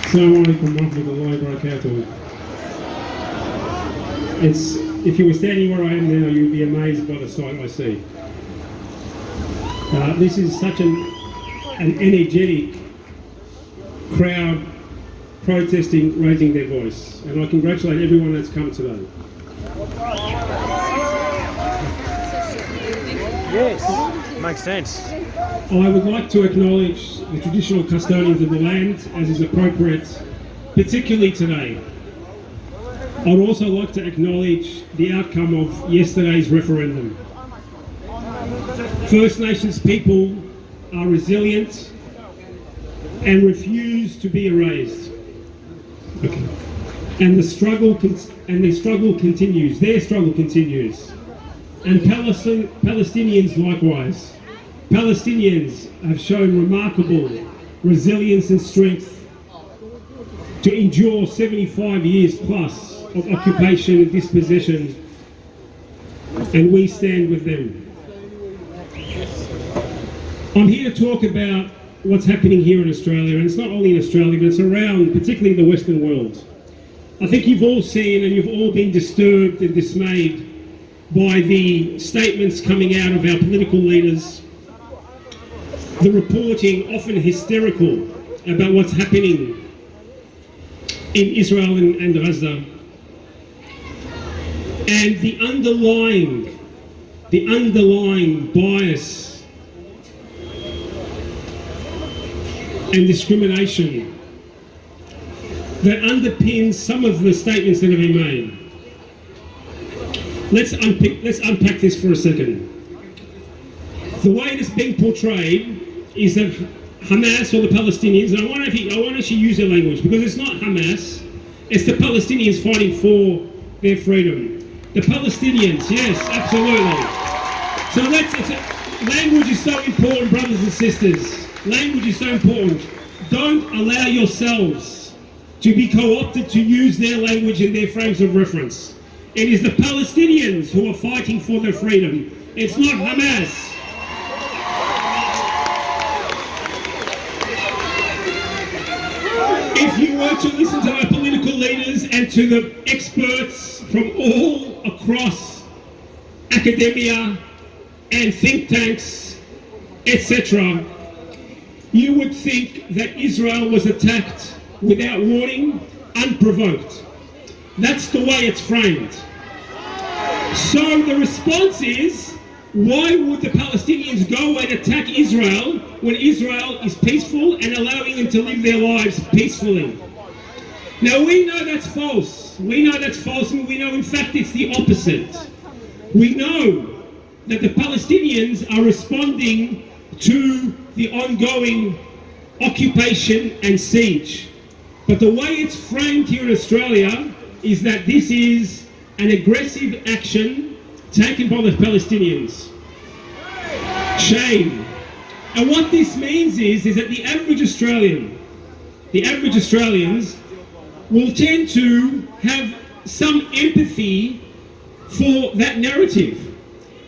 Assalamu alaikum warahmatullahi wabarakatuh. If you were standing where I am now, you'd be amazed by the sight I see. This is such an energetic crowd protesting, raising their voice, and I congratulate everyone that's come today. Yes, makes sense. I would like to acknowledge the traditional custodians of the land, as is appropriate, particularly today. I'd also like to acknowledge the outcome of yesterday's referendum. First Nations people are resilient and refuse to be erased. Okay. And the struggle continues. Their struggle continues. And Palestinians likewise. Palestinians have shown remarkable resilience and strength to endure 75 years plus of occupation and dispossession, and we stand with them. I'm here to talk about what's happening here in Australia, and it's not only in Australia, but it's around, particularly the Western world. I think you've all seen and you've all been disturbed and dismayed by the statements coming out of our political leaders, the reporting, often hysterical, about what's happening in Israel and Gaza, and the underlying bias and discrimination that underpins some of the statements that have been made. Let's unpack this for a second. The way it is being portrayed is that Hamas or the Palestinians, and I want to actually use their language, because it's not Hamas, it's the Palestinians fighting for their freedom. The Palestinians, yes, absolutely. So language is so important, brothers and sisters. Language is so important. Don't allow yourselves to be co-opted to use their language in their frames of reference. It is the Palestinians who are fighting for their freedom. It's not Hamas. If you were to listen to our political leaders and to the experts from all across academia and think tanks, etc., you would think that Israel was attacked without warning, unprovoked. That's the way it's framed. So the response is, why would the Palestinians go and attack Israel when Israel is peaceful and allowing them to live their lives peacefully? Now we know that's false. We know that's false, and we know in fact it's the opposite. We know that the Palestinians are responding to the ongoing occupation and siege. But the way it's framed here in Australia is that this is an aggressive action taken by the Palestinians. Shame. And what this means is that the average Australians will tend to have some empathy for that narrative.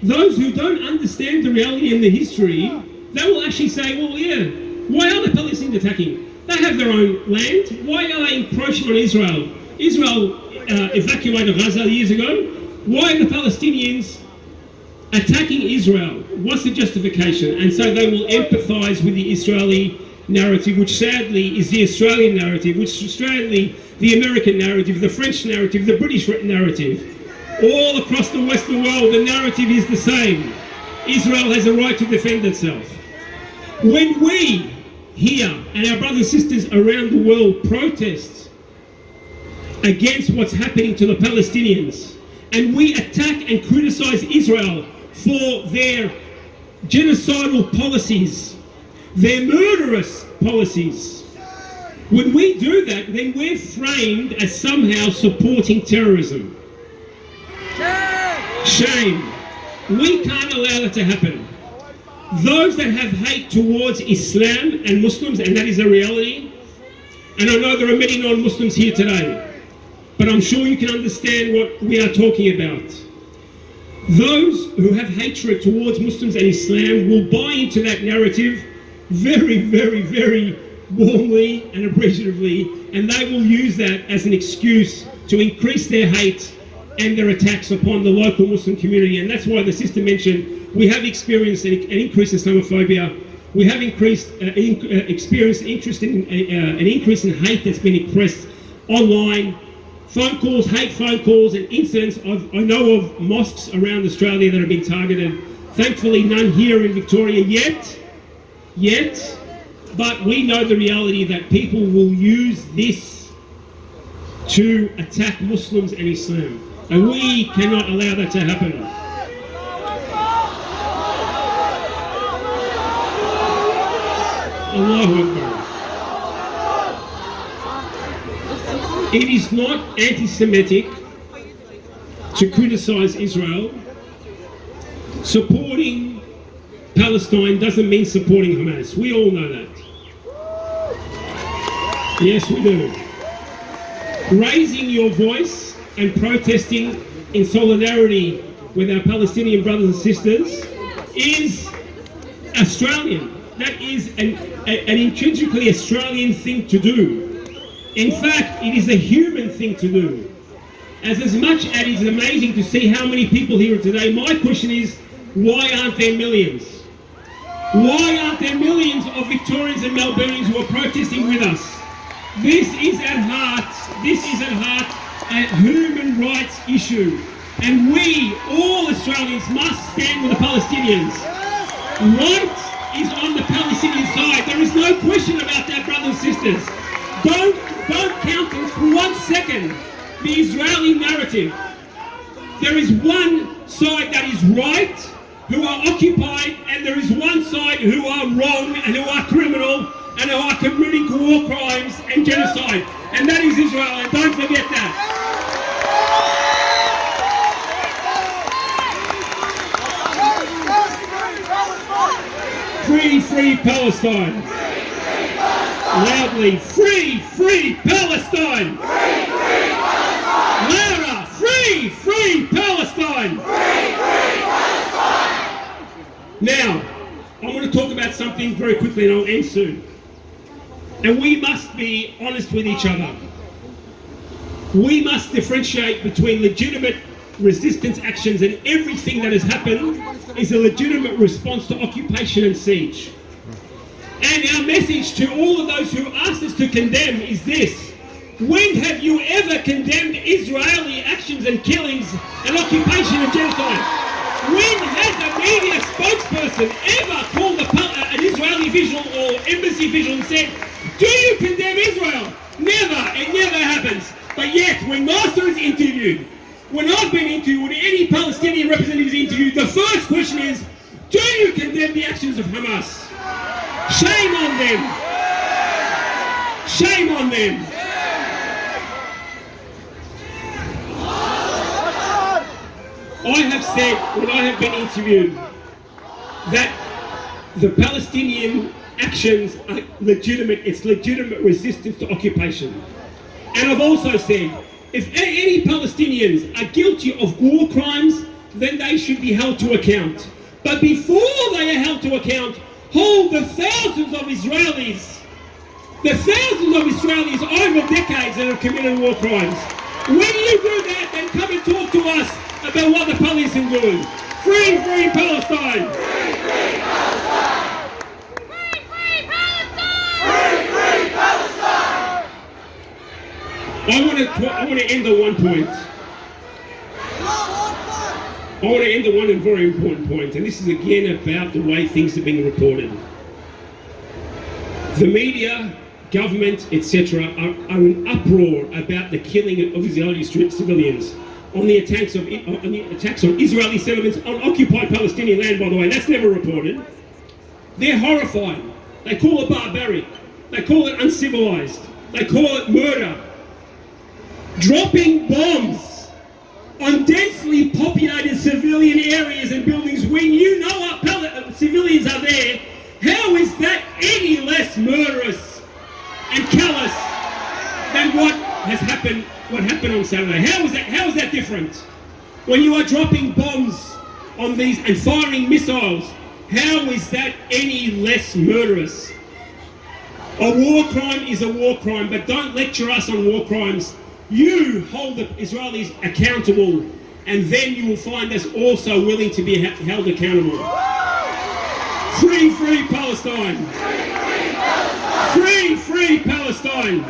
Those who don't understand the reality and the history, they will actually say, well, yeah, why are the Palestinians attacking? They have their own land. Why are they encroaching on Israel? Israel evacuated Gaza years ago. Why are the Palestinians attacking Israel? What's the justification? And so they will empathise with the Israeli narrative, which sadly is the Australian narrative, which is sadly the American narrative, the French narrative, the British narrative. All across the Western world, the narrative is the same. Israel has a right to defend itself. When we here and our brothers and sisters around the world protest against what's happening to the Palestinians, and we attack and criticise Israel for their genocidal policies, their murderous policies, when we do that, then we're framed as somehow supporting terrorism. Shame. We can't allow that to happen. Those that have hate towards Islam and Muslims, and that is a reality, and I know there are many non-Muslims here today, but I'm sure you can understand what we are talking about. Those who have hatred towards Muslims and Islam will buy into that narrative very, very, very warmly and appreciatively, and they will use that as an excuse to increase their hate and their attacks upon the local Muslim community. And that's why the sister mentioned we have experienced an increase in Islamophobia. We have experienced an increase in hate that's been expressed online. Phone calls, hate phone calls and incidents. I know of mosques around Australia that have been targeted. Thankfully, none here in Victoria yet. But we know the reality that people will use this to attack Muslims and Islam. And we cannot allow that to happen. Allahu Akbar. It is not anti-Semitic to criticise Israel. Supporting Palestine doesn't mean supporting Hamas. We all know that. Yes, we do. Raising your voice and protesting in solidarity with our Palestinian brothers and sisters is Australian. That is an intrinsically Australian thing to do. In fact, it is a human thing to do. As much as it is amazing to see how many people here today, my question is, why aren't there millions? Why aren't there millions of Victorians and Melbournians who are protesting with us? This is at heart a human rights issue. And we, all Australians, must stand with the Palestinians. Right is on the Palestinian side. There is no question about that, brothers and sisters. Don't countenance for 1 second the Israeli narrative. There is one side that is right, who are occupied, and there is one side who are wrong and who are criminal and who are committing war crimes and genocide. And that is Israel, and don't forget that. Free, free Palestine. Loudly, free, free Palestine. Free, free Palestine. Louder, free, free Palestine. Free, free Palestine. Now, I want to talk about something very quickly, and I'll end soon. And we must be honest with each other. We must differentiate between legitimate resistance actions, and everything that has happened is a legitimate response to occupation and siege. And our message to all of those who asked us to condemn is this: when have you ever condemned Israeli actions and killings and occupation and genocide? When has a media spokesperson ever called an Israeli official or embassy official and said, do you condemn Israel? Never, it never happens. But yet, when Master is interviewed, when I've been interviewed, when any Palestinian representative is interviewed, the first question is, do you condemn the actions of Hamas? Shame on them. Shame on them. I have said, when I have been interviewed, that the Palestinian actions are legitimate. It's legitimate resistance to occupation. And I've also said, if any Palestinians are guilty of war crimes, then they should be held to account. But before they are held to account, hold the thousands of Israelis over decades that have committed war crimes. When you do that, then come and talk to us about what the Palestinians are doing. Free, free Palestine! Free, free Palestine! Free, free Palestine! Free, free Palestine! I want to end on one point. I want to end on one very important point, and this is again about the way things are being reported. The media, government, etc. are in uproar about the killing of Israeli civilians, on the attacks on Israeli settlements on occupied Palestinian land, by the way. That's never reported. They're horrified. They call it barbaric. They call it uncivilized. They call it murder. Dropping bombs on densely populated civilian areas and buildings when you know what civilians are there, how is that any less murderous and callous than what happened on Saturday? How is that different? When you are dropping bombs on these and firing missiles, how is that any less murderous? A war crime is a war crime, but don't lecture us on war crimes. You hold the Israelis accountable, and then you will find us also willing to be held accountable. Free, free Palestine! Free, free Palestine!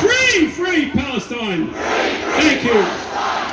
Free, free Palestine! Thank you.